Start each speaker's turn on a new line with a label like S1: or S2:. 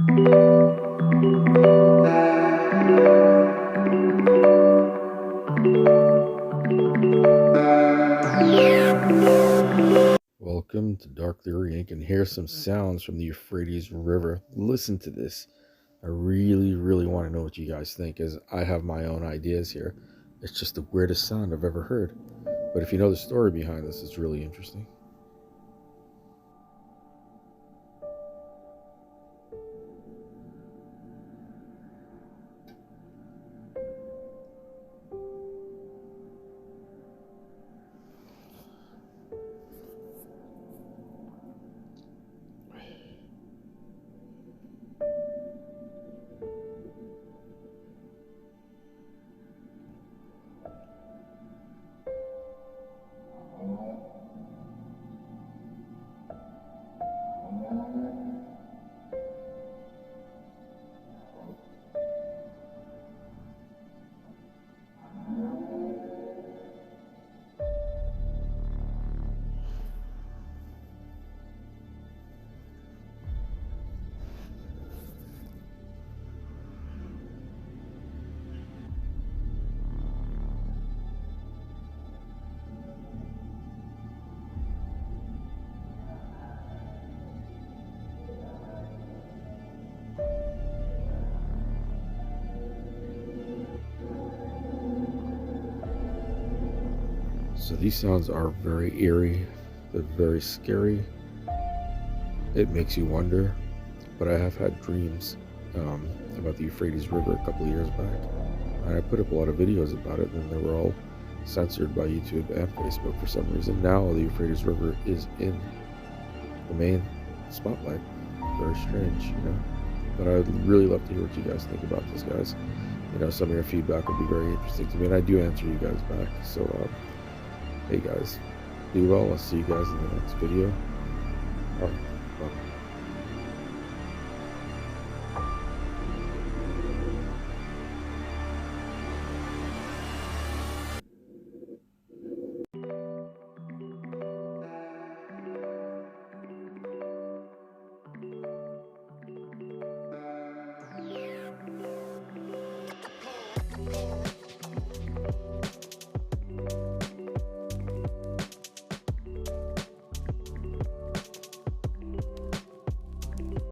S1: Welcome to Dark Theory Inc. and here's some sounds from the Euphrates River. Listen to this. I really want to know what you guys think, as I have my own ideas here. It's just the weirdest sound I've ever heard. But if you know the story behind this, it's really interesting. So these sounds are very eerie, they're very scary. It makes you wonder, but I have had dreams about the Euphrates River a couple of years back, and I put up a lot of videos about it, and they were all censored by YouTube and Facebook for some reason. Now the Euphrates River is in the main spotlight. Very strange, you know. But I'd really love to hear what you guys think about this, guys. You know, some of your feedback would be very interesting to me, and I do answer you guys back. So, hey guys, be well. I'll see you guys in the next video. All right, bye.